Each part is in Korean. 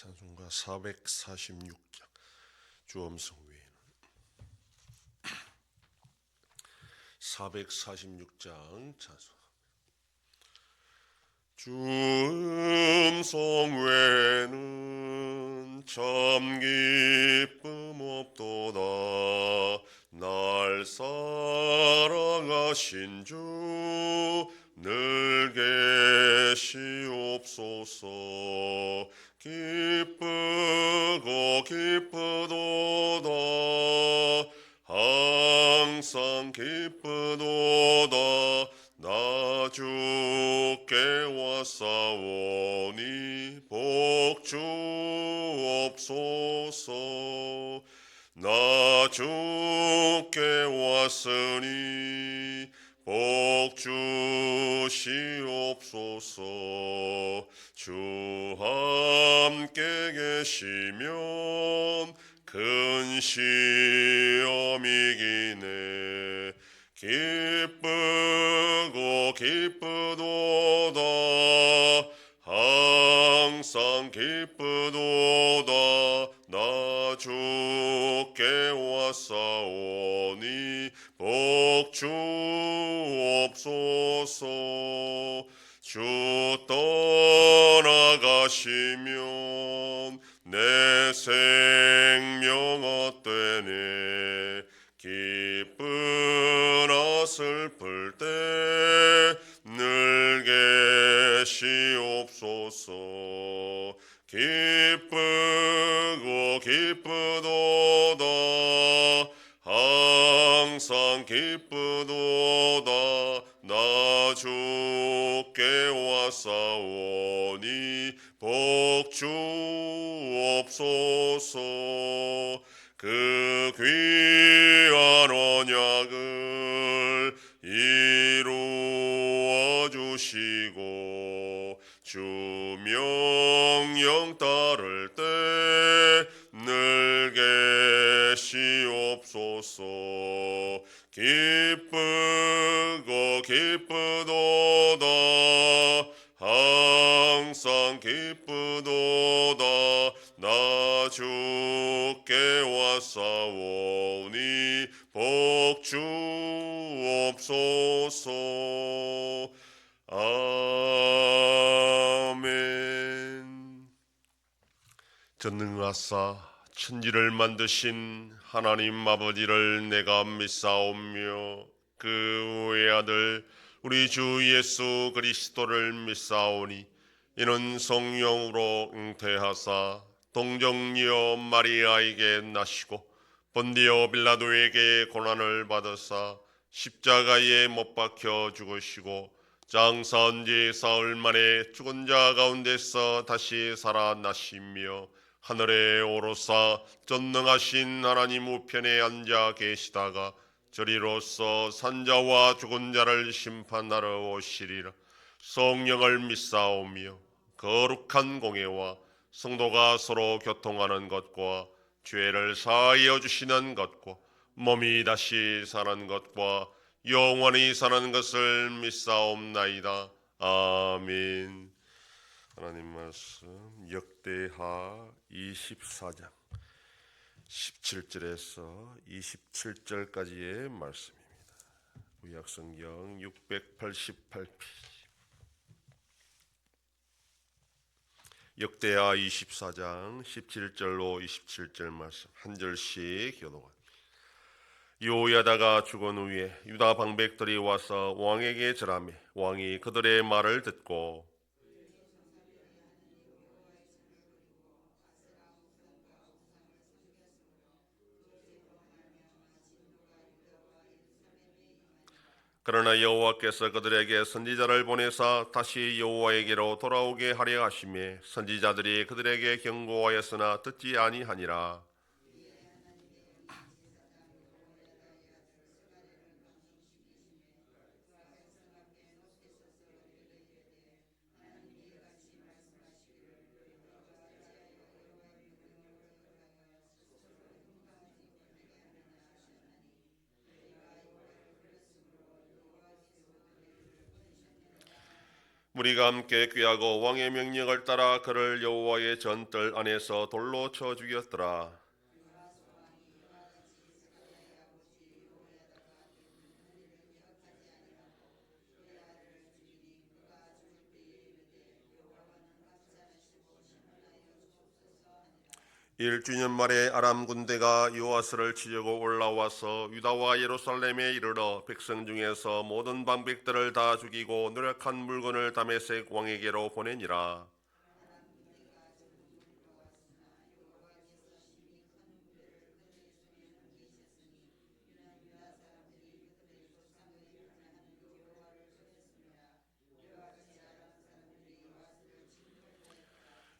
찬송가 446장 주엄성 외에는 446장 찬송 주음성 외에는 참 기쁨 없도다. 날 사랑하신 주 늘 계시옵소서. 기쁘고 기쁘도다. 항상 기쁘도다. 나 주께 왔사오니 복 주옵소서. 나 주께 왔으니 복 주시옵소서. 주 함께 계시면 큰 시험이기네. 기쁘고 기쁘도다. 항상 기쁘도다. 나 주께 왔사오니 복 주옵소서. 주 떠나가시면 내 생명 헛되네. 기쁘나 슬플 때 늘 계시옵소서. 기쁘고 기쁘도다. 항상 기쁘도다. 나 주께 왔사오니 복 주옵소서. 그 귀한 언약을 이루어 주시고 주 명령 따를 때 늘 계시옵소서. 기쁘고 기쁘도다. 항상 기쁘도다. 나 주께 왔사오니 복 주옵소서. 아멘. 전능하사 천지를 만드신 하나님 아버지를 내가 믿사오며 그 외아들 우리 주 예수 그리스도를 믿사오니 이는 성령으로 잉태하사 동정녀 마리아에게 나시고 본디오 빌라도에게 고난을 받으사 십자가에 못 박혀 죽으시고 장사한 지 사흘 만에 죽은 자 가운데서 다시 살아나시며 하늘에 오르사 전능하신 하나님 우편에 앉아 계시다가 저리로서 산자와 죽은 자를 심판하러 오시리라. 성령을 믿사오며 거룩한 공예와 성도가 서로 교통하는 것과 죄를 사하여 주시는 것과 몸이 다시 사는 것과 영원히 사는 것을 믿사옵나이다. 아멘. 하나님 말씀 역대하 24장 17절에서 27절까지의 말씀입니다. 구약성경 688페이지. 역대하 24장 17절로 27절 말씀 한 절씩 교독합니다. 요야다가 죽은 후에 유다 방백들이 와서 왕에게 절하매 왕이 그들의 말을 듣고 그러나 여호와께서 그들에게 선지자를 보내사 다시 여호와에게로 돌아오게 하려 하시매 선지자들이 그들에게 경고하였으나 듣지 아니하니라. 무리가 함께 꾀하고 왕의 명령을 따라 그를 여호와의 전뜰 안에서 돌로 쳐 죽였더라. 일주년 말에 아람 군대가 요아스를 치려고 올라와서 유다와 예루살렘에 이르러 백성 중에서 모든 방백들을 다 죽이고 노력한 물건을 다메섹 왕에게로 보내니라.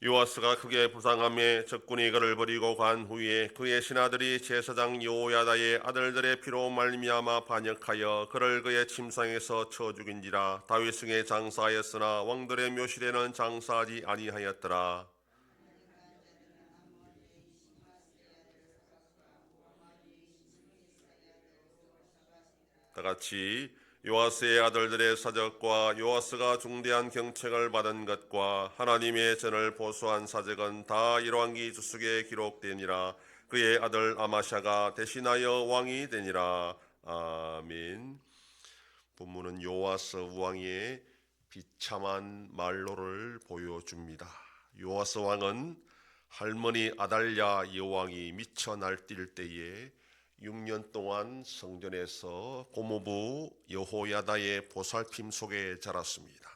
요아스가 크게 부상함에 적군이 그를 버리고 간 후에 그의 신하들이 제사장 요야다의 아들들의 피로 말미암아 반역하여 그를 그의 침상에서 쳐 죽인지라. 다윗승에 장사하였으나 왕들의 묘실에는 장사하지 아니하였더라. 다같이 요아스의 아들들의 사적과 요아스가 중대한 경책을 받은 것과 하나님의 전을 보수한 사적은 다 열왕기 주석에 기록되니라. 그의 아들 아마샤가 대신하여 왕이 되니라. 아멘. 본문은 요아스 왕의 비참한 말로를 보여줍니다. 요아스 왕은 할머니 아달랴 여왕이 미쳐 날뛸 때에 6년 동안 성전에서 고모부 여호야다의 보살핌 속에 자랐습니다.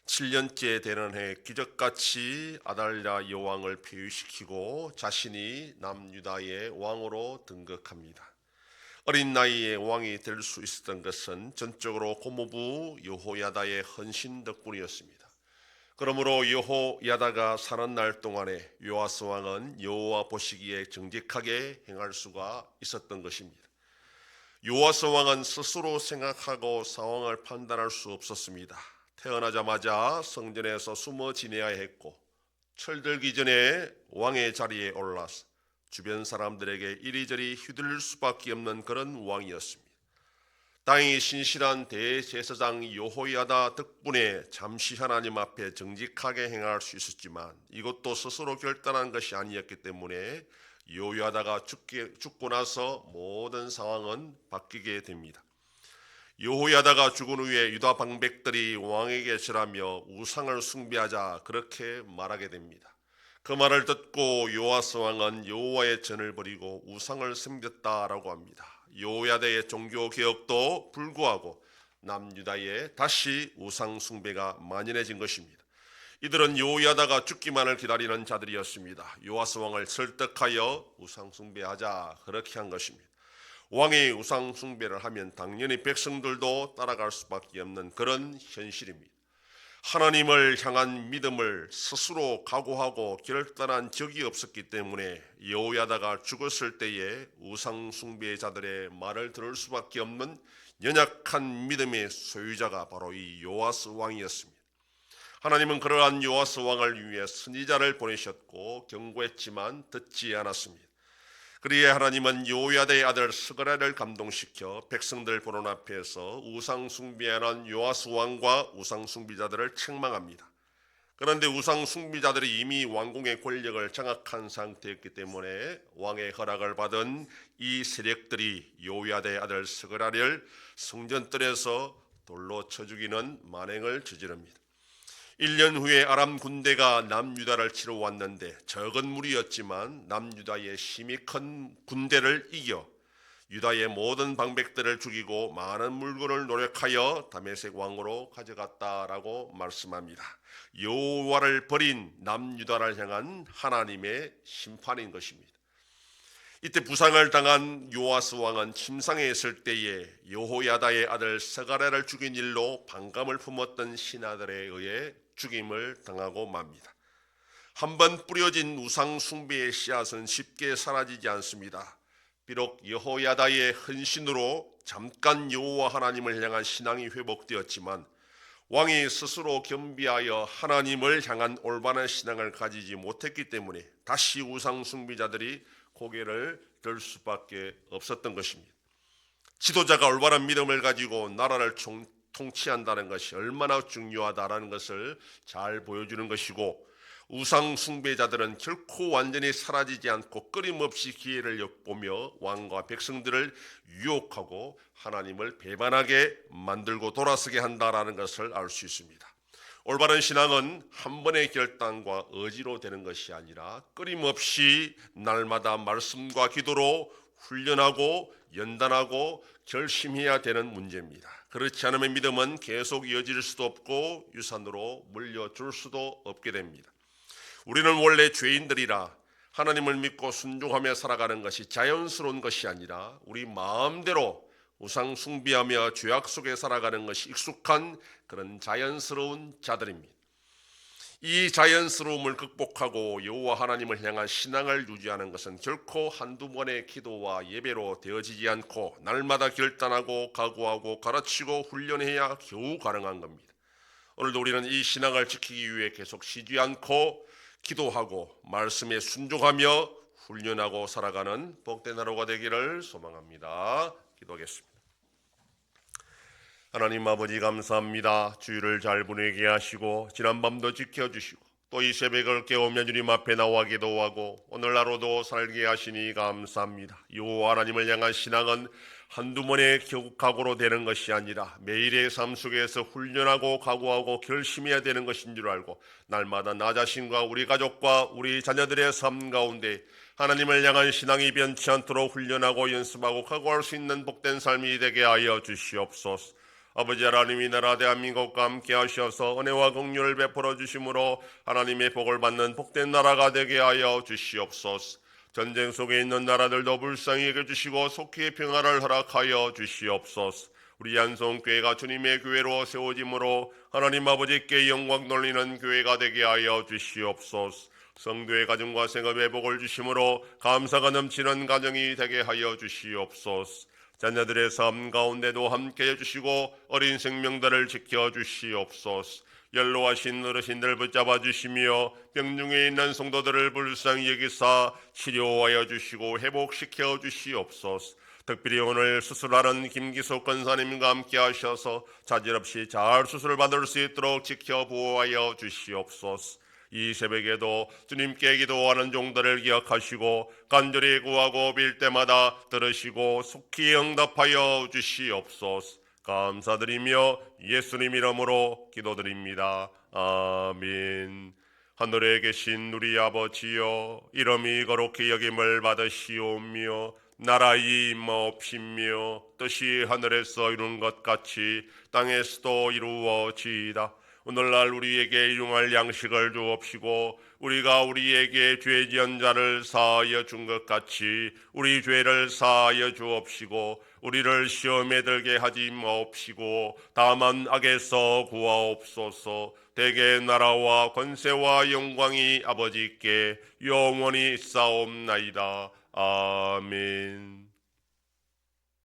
7년째 되는 해 기적같이 아달랴 여왕을 폐위시키고 자신이 남유다의 왕으로 등극합니다. 어린 나이에 왕이 될 수 있었던 것은 전적으로 고모부 여호야다의 헌신 덕분이었습니다. 그러므로 여호야다가 사는 날 동안에 요아스 왕은 여호와 보시기에 정직하게 행할 수가 있었던 것입니다. 요아스 왕은 스스로 생각하고 상황을 판단할 수 없었습니다. 태어나자마자 성전에서 숨어 지내야 했고 철들기 전에 왕의 자리에 올라서 주변 사람들에게 이리저리 휘둘릴 수밖에 없는 그런 왕이었습니다. 다행히 신실한 대제사장 여호야다 덕분에 잠시 하나님 앞에 정직하게 행할 수 있었지만 이것도 스스로 결단한 것이 아니었기 때문에 여호야다가 죽고 나서 모든 상황은 바뀌게 됩니다. 여호야다가 죽은 후에 유다 방백들이 왕에게 절하며 우상을 숭배하자 그렇게 말하게 됩니다. 그 말을 듣고 요아스 왕은 여호와의 전을 버리고 우상을 섬겼다라고 합니다. 여호야다의 종교 개혁도 불구하고 남유다에 다시 우상 숭배가 만연해진 것입니다. 이들은 여호야다가 죽기만을 기다리는 자들이었습니다. 요아스 왕을 설득하여 우상 숭배하자 그렇게 한 것입니다. 왕이 우상 숭배를 하면 당연히 백성들도 따라갈 수밖에 없는 그런 현실입니다. 하나님을 향한 믿음을 스스로 각오하고 결단한 적이 없었기 때문에 여호야다가 죽었을 때에 우상 숭배자들의 말을 들을 수밖에 없는 연약한 믿음의 소유자가 바로 이 요아스 왕이었습니다. 하나님은 그러한 요아스 왕을 위해 선지자를 보내셨고 경고했지만 듣지 않았습니다. 그리에 하나님은 여호야다의 아들 스가랴를 감동시켜 백성들 보는 앞에서 우상 숭배하는 요아스 왕과 우상 숭배자들을 책망합니다. 그런데 우상 숭배자들이 이미 왕궁의 권력을 장악한 상태였기 때문에 왕의 허락을 받은 이 세력들이 여호야다의 아들 스가랴를 성전뜰에서 돌로 쳐 죽이는 만행을 저지릅니다. 1년 후에 아람 군대가 남유다를 치러 왔는데 적은 무리였지만 남유다의 힘이 큰 군대를 이겨 유다의 모든 방백들을 죽이고 많은 물건을 노력하여 다메섹 왕으로 가져갔다라고 말씀합니다. 여호와를 버린 남유다를 향한 하나님의 심판인 것입니다. 이때 부상을 당한 요아스 왕은 침상에 있을 때에 여호야다의 아들 스가랴를 죽인 일로 반감을 품었던 신하들에 의해 죽임을 당하고 맙니다. 한번 뿌려진 우상 숭배의 씨앗은 쉽게 사라지지 않습니다. 비록 여호야다의 헌신으로 잠깐 여호와 하나님을 향한 신앙이 회복되었지만 왕이 스스로 겸비하여 하나님을 향한 올바른 신앙을 가지지 못했기 때문에 다시 우상 숭배자들이 고개를 들 수밖에 없었던 것입니다. 지도자가 올바른 믿음을 가지고 나라를 통치한다는 것이 얼마나 중요하다라는 것을 잘 보여주는 것이고, 우상 숭배자들은 결코 완전히 사라지지 않고 끊임없이 기회를 엿보며 왕과 백성들을 유혹하고 하나님을 배반하게 만들고 돌아서게 한다라는 것을 알 수 있습니다. 올바른 신앙은 한 번의 결단과 의지로 되는 것이 아니라 끊임없이 날마다 말씀과 기도로 훈련하고 연단하고 결심해야 되는 문제입니다. 그렇지 않으면 믿음은 계속 이어질 수도 없고 유산으로 물려줄 수도 없게 됩니다. 우리는 원래 죄인들이라 하나님을 믿고 순종하며 살아가는 것이 자연스러운 것이 아니라 우리 마음대로 우상 숭배하며 죄악 속에 살아가는 것이 익숙한 그런 자연스러운 자들입니다. 이 자연스러움을 극복하고 여호와 하나님을 향한 신앙을 유지하는 것은 결코 한두 번의 기도와 예배로 되어지지 않고 날마다 결단하고 각오하고 가르치고 훈련해야 겨우 가능한 겁니다. 오늘도 우리는 이 신앙을 지키기 위해 계속 쉬지 않고 기도하고 말씀에 순종하며 훈련하고 살아가는 복된 하루가 되기를 소망합니다. 기도하겠습니다. 하나님 아버지 감사합니다. 주일을 잘 보내게 하시고 지난밤도 지켜주시고 또 이 새벽을 깨우며 주님 앞에 나와 기도하고 오늘 하루도 살게 하시니 감사합니다. 여호와 하나님을 향한 신앙은 한두 번의 각오로 되는 것이 아니라 매일의 삶 속에서 훈련하고 각오하고 결심해야 되는 것인 줄 알고 날마다 나 자신과 우리 가족과 우리 자녀들의 삶 가운데 하나님을 향한 신앙이 변치 않도록 훈련하고 연습하고 각오할 수 있는 복된 삶이 되게 하여 주시옵소서. 아버지 하나님, 이 나라 대한민국과 함께 하셔서 은혜와 긍휼을 베풀어 주심으로 하나님의 복을 받는 복된 나라가 되게 하여 주시옵소서. 전쟁 속에 있는 나라들도 불쌍히 여겨주시고 속히 평화를 허락하여 주시옵소서. 우리 안성교회가 주님의 교회로 세워짐으로 하나님 아버지께 영광 돌리는 교회가 되게 하여 주시옵소서. 성도의 가정과 생업에 복을 주심으로 감사가 넘치는 가정이 되게 하여 주시옵소서. 자녀들의 삶 가운데도 함께해 주시고 어린 생명들을 지켜주시옵소서. 연로하신 어르신들 붙잡아 주시며 병중에 있는 성도들을 불쌍히 여기사 치료하여 주시고 회복시켜 주시옵소서. 특별히 오늘 수술하는 김기숙 권사님과 함께 하셔서 자질 없이 잘 수술을 받을 수 있도록 지켜 보호하여 주시옵소서. 이 새벽에도 주님께 기도하는 종들을 기억하시고 간절히 구하고 빌 때마다 들으시고 속히 응답하여 주시옵소서. 감사드리며 예수님 이름으로 기도드립니다. 아멘. 하늘에 계신 우리 아버지여, 이름이 거룩히 여김을 받으시오며 나라의 임하옵시며 뜻이 하늘에서 이룬 것 같이 땅에서도 이루어지이다. 오늘날 우리에게 일용할 양식을 주옵시고 우리가 우리에게 죄 지은 자를 사하여 준 것 같이 우리 죄를 사하여 주옵시고 우리를 시험에 들게 하지 마옵시고 다만 악에서 구하옵소서. 대개 나라와 권세와 영광이 아버지께 영원히 있사옵나이다. 아멘.